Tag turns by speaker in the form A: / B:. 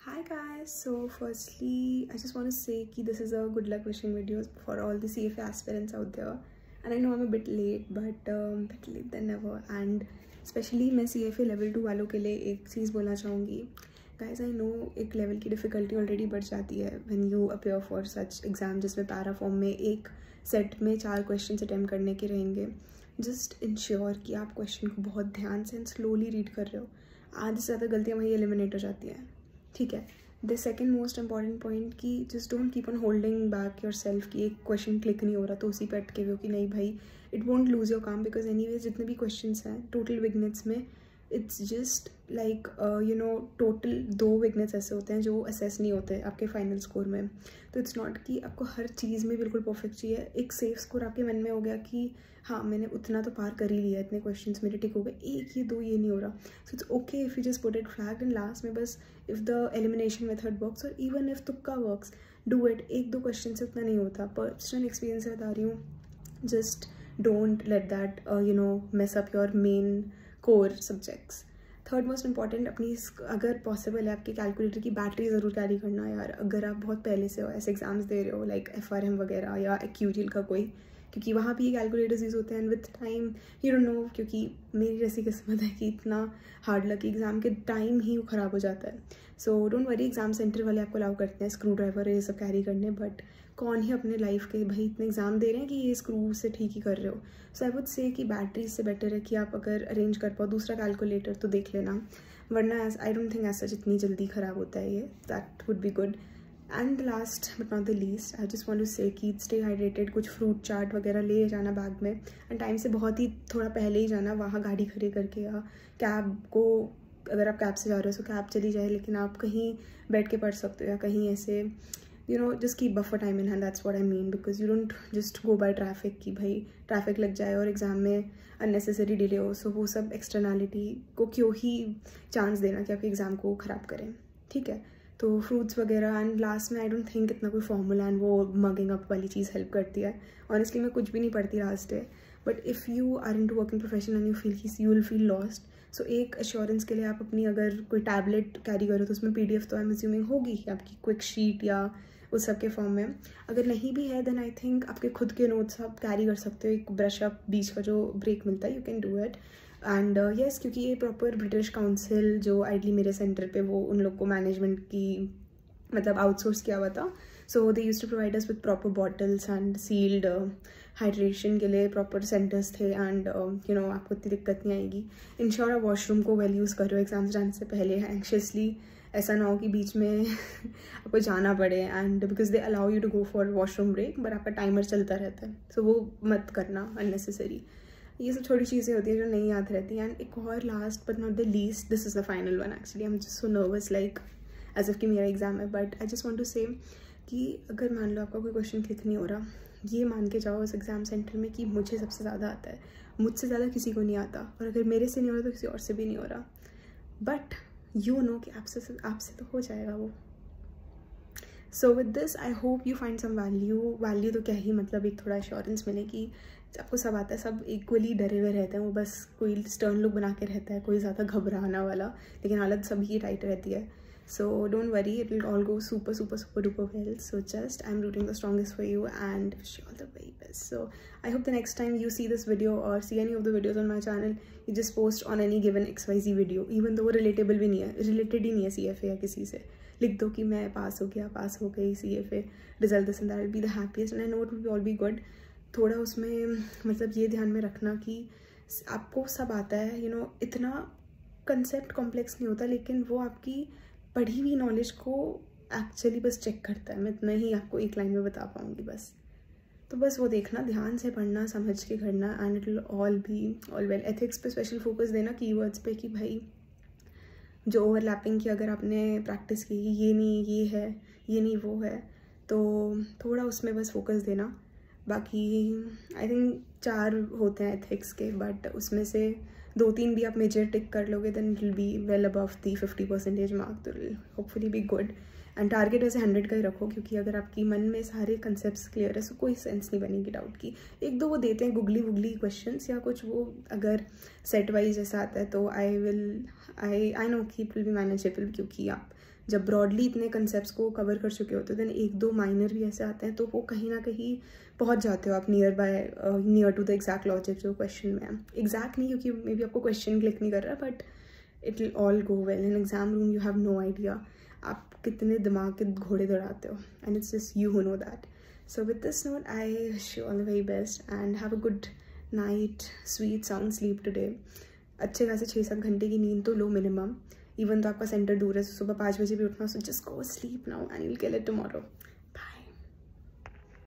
A: Hi guys, so firstly I just want to say that this is a good luck wishing video for all the CFA aspirants out there, and I know I'm a bit late but better late than never. And especially मैं CFA level 2 वालों के लिए एक चीज़ बोलना चाहूँगी guys, I know एक level की difficulty already बढ़ जाती है when you appear for such exam जिसमें para form में एक set में 4 questions attempt करने के रहेंगे. Just ensure कि आप question को बहुत ध्यान से and slowly read कर रहे हो. आधी से ज़्यादा गलतियाँ वही eliminate हो जाती हैं. ठीक है. The second most important point कि just don't keep on holding back your self कि एक क्वेश्चन क्लिक नहीं हो रहा तो उसी पे अटके हुए हो कि नहीं भाई, इट वोंट लूज योर काम बिकॉज एनीवेज जितने भी क्वेश्चंस हैं टोटल विगनेट्स में इट्स जस्ट लाइक टोटल 2 विगनेट्स ऐसे होते हैं जो असेस नहीं होते आपके फाइनल स्कोर में. तो इट्स नॉट कि आपको हर चीज़ में बिल्कुल परफेक्ट चाहिए. एक सेफ स्कोर आपके मन में हो गया कि हाँ मैंने उतना तो पार कर ही लिया, इतने क्वेश्चंस मेरे टिक हो गए, एक ये 2 ये नहीं हो रहा. So it's okay if you just put it flagged and last में बस if the elimination method works और इवन इफ तुक्का वर्क्स डू इट. 1-2 क्वेश्चन से उतना नहीं होता. पर्सनल एक्सपीरियंस से बता रही हूँ. Just don't let that mess up your main core subjects. Third most important, अपनी अगर पॉसिबल है आपके कैलकुलेटर की बैटरी ज़रूर कैरी करना यार. अगर आप बहुत पहले से हो ऐसे एग्जाम्स दे रहे हो लाइक FRM वगैरह या एक्यूजीएल का कोई, क्योंकि वहाँ भी ये कैलकुलेटर्स यूज़ होते हैं. And with time you don't know, क्योंकि मेरी जैसी किस्मत है कि इतना हार्ड लक एग्ज़ाम के टाइम ही वो ख़राब हो जाता है. So don't worry, exam centre वाले आपको अलाउ करते हैं स्क्रू ड्राइवर ये सब कैरी करने, बट कौन ही अपने लाइफ के भाई इतने एग्ज़ाम दे रहे हैं कि ये स्क्रू से ठीक ही कर रहे हो. सो आई वुड से कि बैटरी से बेटर है कि आप अगर अरेंज कर पाओ दूसरा कैलकुलेटर तो देख लेना, वरना आई डोंट थिंक ऐसा जितनी जल्दी ख़राब होता है ये. That would be good. And last but not the least, I just want to say कि स्टे हाइड्रेटेड. कुछ फ्रूट चाट वगैरह ले जाना बैग में, एंड टाइम से बहुत ही थोड़ा पहले ही जाना. वहाँ गाड़ी खड़ी करके या कैब को, अगर आप कैब से जा रहे हो तो कैब चली जाए, लेकिन आप कहीं बैठ के पढ़ सकते हो या कहीं ऐसे just keep buffer time in hand. That's what I mean, because you don't just go by traffic कि भाई ट्रैफिक लग जाए और एग्ज़ाम में अननेसेसरी डिले हो. सो वो सब एक्सटर्नलिटी को क्यों ही चांस देना कि आपके एग्ज़ाम को ख़राब करें. ठीक है. तो फ्रूट्स वगैरह. एंड लास्ट में आई डोंट थिंक इतना कोई फॉर्मूला एंड वो मगिंग अप वाली चीज़ हेल्प करती है. ऑनेस्टली मैं कुछ भी नहीं पढ़ती last day, but if you are in to working profession and you will feel lost. So एक एश्योरेंस के लिए आप अपनी अगर कोई टैबलेट कैरी करो तो उसमें PDF तो आई एम अज्यूमिंग होगी ही आपकी, क्विक शीट या उस सब के फॉर्म में. अगर नहीं भी है देन आई थिंक आपके खुद के नोट्स आप कैरी कर सकते हो. एक ब्रश अप बीच का जो ब्रेक मिलता है, you can do it. And yes, क्योंकि ये प्रॉपर ब्रिटिश काउंसिल जो आइडली मेरे सेंटर पे वो उन लोग को मैनेजमेंट की मतलब आउटसोर्स किया हुआ था. So they used to provide us with proper bottles and sealed hydration के लिए प्रॉपर सेंटर्स थे. एंड आपको इतनी दिक्कत नहीं आएगी. इंश्योर आप वॉशरूम को वेल यूज़ करो एग्जाम्स जाने से पहले. एंशियसली ऐसा ना हो कि बीच में आपको जाना पड़े, and because they allow you to go for washroom break but आपका टाइमर चलता रहता है. सो वो मत करना अननेसेसरी. ये सब छोटी चीज़ें होती हैं जो नहीं याद रहती. एंड एक और last but not the least, this is the final one. Actually I am just so nervous like as if कि मेरा एग्जाम है, but I just want to say कि अगर मान लो आपका कोई क्वेश्चन क्लिक नहीं हो रहा, ये मान के जाओ इस एग्ज़ाम सेंटर में कि मुझे सबसे ज़्यादा आता है, मुझसे ज़्यादा किसी को नहीं आता, और अगर मेरे से नहीं हो रहा तो किसी और से भी नहीं हो रहा, बट यू नो कि आपसे तो हो जाएगा वो. So with this I hope you find some value. तो क्या ही मतलब, एक थोड़ा एश्योरेंस मिले कि आपको सब आता है, सब इक्वली डरे हुए रहते हैं. वो बस कोई स्टर्न लुक बना के रहता है, कोई ज़्यादा घबराना वाला, लेकिन हालत सभी की टाइट रहती है. So don't worry, it will all go super duper well. So just I'm rooting the strongest for you and wish you all the very best. So I hope the next time you see this video or see any of the videos on my channel, you just post on any given XYZ video, even though वो relatable भी नहीं है, related ही नहीं है CFA या किसी से. लिख दो कि मैं पास हो गया, पास हो गई, CFA result this and that will be the happiest, and I know it will all be good. थोड़ा उसमें मतलब ये ध्यान में रखना कि आपको सब आता है, इतना कंसेप्ट कॉम्प्लेक्स नहीं होता, लेकिन वो आपकी पढ़ी हुई नॉलेज को एक्चुअली बस चेक करता है. मैं इतना ही आपको एक लाइन में बता पाऊँगी बस. तो बस वो देखना, ध्यान से पढ़ना, समझ के करना, and it will all be all well. Ethics पे स्पेशल फोकस देना, कीवर्ड्स पे कि भाई जो ओवरलैपिंग की अगर आपने प्रैक्टिस की, ये नहीं ये है, ये नहीं वो है, तो थोड़ा उसमें बस फोकस देना. बाकी आई थिंक 4 होते हैं एथिक्स के, बट उसमें से 2-3 भी आप मेजर टिक कर लोगे then it will be well above the 50% mark. तो hopefully be good. And target वैसे 100 का ही रखो, क्योंकि अगर आपकी मन में सारे कंसेप्ट्स क्लियर है तो कोई सेंस नहीं बनेगी डाउट की. 1-2 वो देते हैं गुगली वुगली क्वेश्चंस या कुछ, वो अगर सेट वाइज ऐसा आता है तो आई नो कि इट विल बी मैनेजेबल, क्योंकि आप जब ब्रॉडली इतने कंसेप्ट्स को कवर कर चुके होते हो देन एक दो माइनर भी ऐसे आते हैं तो वो कहीं ना कहीं पहुंच जाते हो आप near to the exact logic जो क्वेश्चन में है. एग्जैक्ट नहीं क्योंकि मे बी आपको क्वेश्चन क्लिक नहीं कर रहा, but it will all go well. In exam room you have no idea आप कितने दिमाग के घोड़े दौड़ाते हो, and it's just you who know that. So with this note, I wish you all the very best and have a good night, sweet sound sleep today. अच्छे खासे 6-7 घंटे की नींद तो लो मिनिमम. इवन तो आपका सेंटर दूर है, सुबह 5 बजे भी उठना, so just go sleep now and you'll kill it tomorrow.